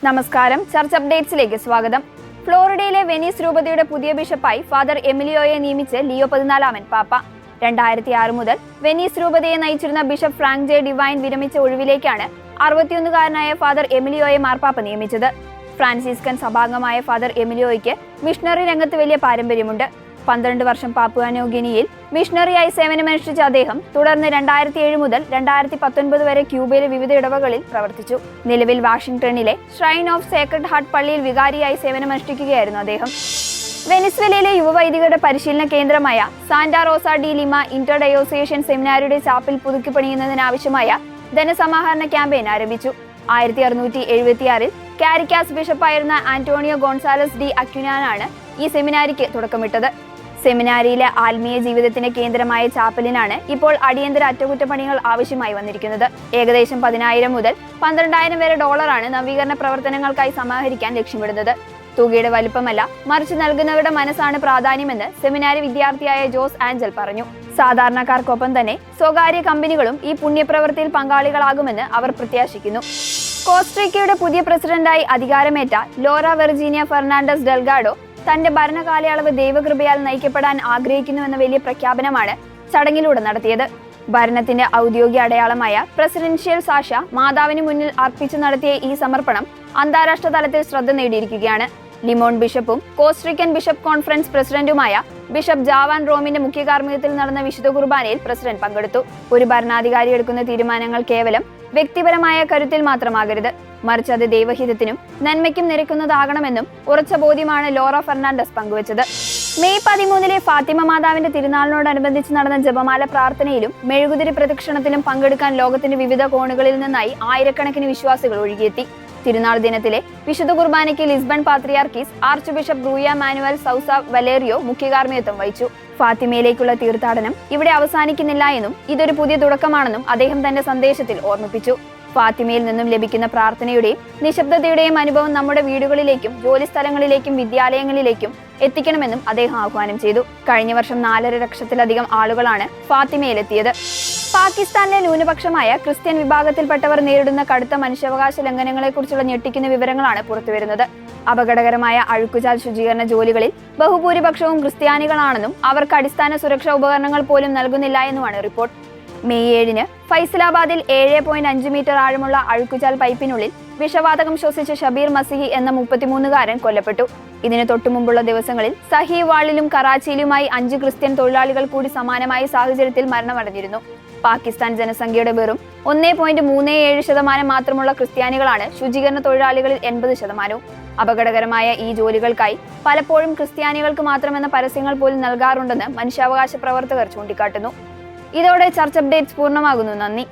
നമസ്കാരം, ചർച്ച് അപ്ഡേറ്റ്സിലേക്ക് സ്വാഗതം. ഫ്ലോറിഡയിലെ വെനീസ് രൂപതയുടെ പുതിയ ബിഷപ്പായി ഫാദർ എമിലിയോയെ നിയമിച്ച് ലിയോ 14 പാപ്പ. 2006 മുതൽ വെനീസ് രൂപതയെ നയിച്ചിരുന്ന ബിഷപ്പ് ഫ്രാങ്ക് ജെ ഡിവൈൻ വിരമിച്ച ഒഴിവിലേക്കാണ് 61-കാരനായ ഫാദർ എമിലിയോയെ മാർപ്പാപ്പ നിയമിച്ചത്. ഫ്രാൻസിസ്കൻ സഭാംഗമായ ഫാദർ എമിലിയോയ്ക്ക് മിഷണറി രംഗത്ത് വലിയ പാരമ്പര്യമുണ്ട്. 12 വർഷം പാപ്പുവ ന്യൂ ഗിനിയിൽ മിഷണറിയായി സേവനമനുഷ്ഠിച്ച അദ്ദേഹം തുടർന്ന് 2007 മുതൽ 2019 വരെ ക്യൂബയിലെ വിവിധ ഇടവകളിൽ പ്രവർത്തിച്ചു. നിലവിൽ വാഷിംഗ്ടണിലെ ഷ്രൈൻ ഓഫ് സേക്രഡ് ഹാർട്ട് പള്ളിയിൽ വികാരിയായി സേവനമനുഷ്ഠിക്കുകയായിരുന്നു അദ്ദേഹം. വെനിസ്വേലയിലെ യുവവൈദികരുടെ പരിശീലന കേന്ദ്രമായ സാന്റാ റോസ ഡി ലിമ ഇന്റർ ഡയോസേഷ്യൻ സെമിനാരിയുടെ ചാപ്പിൽ പുതുക്കി പണിയുന്നതിനാവശ്യമായ ധനസമാഹരണ ക്യാമ്പയിൻ ആരംഭിച്ചു. 1676-ൽ കാരിക്കാസ് ബിഷപ്പായിരുന്ന ആന്റോണിയോ ഗോൺസാലസ് ഡി അക്വിനാനാണ് ഈ സെമിനാരിക്ക് തുടക്കമിട്ടത്. സെമിനാരിയിലെ ആത്മീയ ജീവിതത്തിന്റെ കേന്ദ്രമായ ചാപ്പലിനാണ് ഇപ്പോൾ അടിയന്തര അറ്റകുറ്റപ്പണികൾ ആവശ്യമായി വന്നിരിക്കുന്നത്. ഏകദേശം 10,000 മുതൽ 12,000 വരെ ഡോളറാണ് നവീകരണ പ്രവർത്തനങ്ങൾക്കായി സമാഹരിക്കാൻ ലക്ഷ്യമിടുന്നത്. തുകയുടെ വലിപ്പമല്ല, മറിച്ച് നൽകുന്നവരുടെ മനസ്സാണ് പ്രാധാന്യമെന്ന് സെമിനാരി വിദ്യാർത്ഥിയായ ജോസ് ആഞ്ചൽ പറഞ്ഞു. സാധാരണക്കാർക്കൊപ്പം തന്നെ സ്വകാര്യ കമ്പനികളും ഈ പുണ്യപ്രവൃത്തിയിൽ പങ്കാളികളാകുമെന്ന് അവർ പ്രത്യാശിക്കുന്നു. കോസ്റ്ററിക്കയുടെ പുതിയ പ്രസിഡന്റായി അധികാരമേറ്റ ലോറ വെർജീനിയ ഫെർണാണ്ടസ് ഡെൽഗാഡോ തന്റെ ഭരണകാലയളവ് ദൈവകൃപയാൽ നയിക്കപ്പെടാൻ ആഗ്രഹിക്കുന്നുവെന്ന വലിയ പ്രഖ്യാപനമാണ് ചടങ്ങിലൂടെ നടത്തിയത്. ഭരണത്തിന്റെ ഔദ്യോഗിക അടയാളമായ പ്രസിഡൻഷ്യൽ സാഷ മാതാവിന് മുന്നിൽ അർപ്പിച്ചു നടത്തിയ ഈ സമർപ്പണം അന്താരാഷ്ട്ര തലത്തിൽ ശ്രദ്ധ നേടിയിരിക്കുകയാണ്. ലിമോൺ ബിഷപ്പും കോസ്റ്ററിക്കൻ ബിഷപ്പ് കോൺഫറൻസ് പ്രസിഡന്റുമായ ബിഷപ്പ് ജാവാൻ റോമിന്റെ മുഖ്യ കാർമ്മികത്തിൽ നടന്ന വിശുദ്ധ കുർബാനയിൽ പ്രസിഡന്റ് പങ്കെടുത്തു. ഒരു ഭരണാധികാരി എടുക്കുന്ന തീരുമാനങ്ങൾ കേവലം വ്യക്തിപരമായ കരുത്തിൽ മാത്രമാകരുത്, മറിച്ച് അത് ദൈവഹിതത്തിനും നന്മയ്ക്കും നിരക്കുന്നതാകണമെന്നും ഉറച്ച ബോധ്യമാണ് ലോറ ഫെർണാണ്ടസ് പങ്കുവച്ചത്. മെയ് 13 ഫാത്തിമ മാതാവിന്റെ തിരുനാളിനോടനുബന്ധിച്ച് നടന്ന ജപമാല പ്രാർത്ഥനയിലും മെഴുകുതിരി പ്രദക്ഷിണത്തിലും പങ്കെടുക്കാൻ ലോകത്തിന്റെ വിവിധ കോണുകളിൽ നിന്നായി ആയിരക്കണക്കിന് വിശ്വാസികൾ ഒഴുകിയെത്തി. തിരുനാൾ ദിനത്തിലെ വിശുദ്ധ കുർബാനയ്ക്ക് ലിസ്ബൺ പാത്രിയാർക്കീസ് ആർച്ച് ബിഷപ്പ് ബ്രൂയ മാനുവൽ സൗസ വലേറിയോ മുഖ്യകാർമ്മികത്വം വഹിച്ചു. ഫാത്തിമയിലേക്കുള്ള തീർത്ഥാടനം ഇവിടെ അവസാനിക്കുന്നില്ല എന്നും ഇതൊരു പുതിയ തുടക്കമാണെന്നും അദ്ദേഹം തന്റെ സന്ദേശത്തിൽ ഓർമ്മിപ്പിച്ചു. ഫാത്തിമയിൽ നിന്നും ലഭിക്കുന്ന പ്രാർത്ഥനയുടെയും നിശബ്ദതയുടെയും അനുഭവം നമ്മുടെ വീടുകളിലേക്കും ജോലിസ്ഥലങ്ങളിലേക്കും വിദ്യാലയങ്ങളിലേക്കും എത്തിക്കണമെന്നും അദ്ദേഹം ആഹ്വാനം ചെയ്തു. കഴിഞ്ഞ വർഷം 4.5 ലക്ഷത്തിലധികം ആളുകളാണ് ഫാത്തിമയിലെത്തിയത്. പാകിസ്ഥാനിലെ ന്യൂനപക്ഷമായ ക്രിസ്ത്യൻ വിഭാഗത്തിൽപ്പെട്ടവർ നേരിടുന്ന കടുത്ത മനുഷ്യാവകാശ ലംഘനങ്ങളെക്കുറിച്ചുള്ള ഞെട്ടിക്കുന്ന വിവരങ്ങളാണ് പുറത്തുവരുന്നത്. അപകടകരമായ അഴുക്കുചാൽ ശുചീകരണ ജോലികളിൽ ബഹുഭൂരിപക്ഷവും ക്രിസ്ത്യാനികളാണെന്നും അവർക്ക് അടിസ്ഥാന സുരക്ഷാ ഉപകരണങ്ങൾ പോലും നൽകുന്നില്ല എന്നുമാണ് റിപ്പോർട്ട്. മെയ് 7 ഫൈസലാബാദിൽ 7.5 മീറ്റർ ആഴമുള്ള അഴുക്കുചാൽ പൈപ്പിനുള്ളിൽ വിഷവാതകം ശ്വസിച്ച ഷബീർ മസിഹി എന്ന 33-കാരൻ കൊല്ലപ്പെട്ടു. ഇതിന് തൊട്ടുമുമ്പുള്ള ദിവസങ്ങളിൽ സഹീവാളിലും കറാച്ചിയിലുമായി 5 ക്രിസ്ത്യൻ തൊഴിലാളികൾ കൂടി സമാനമായ സാഹചര്യത്തിൽ മരണമടഞ്ഞിരുന്നു. പാകിസ്ഥാൻ ജനസംഖ്യയുടെ വെറും 1.37% മാത്രമുള്ള ക്രിസ്ത്യാനികളാണ് ശുചീകരണ തൊഴിലാളികളിൽ 80%. അപകടകരമായ ഈ ജോലികൾക്കായി പലപ്പോഴും ക്രിസ്ത്യാനികൾക്ക് മാത്രമെന്ന പരസ്യങ്ങൾ പോലും നൽകാറുണ്ടെന്ന് മനുഷ്യാവകാശ പ്രവർത്തകർ ചൂണ്ടിക്കാട്ടുന്നു. ഇതോടെ ചർച്ച് അപ്ഡേറ്റ്സ് പൂർണ്ണമാകുന്നു. നന്ദി.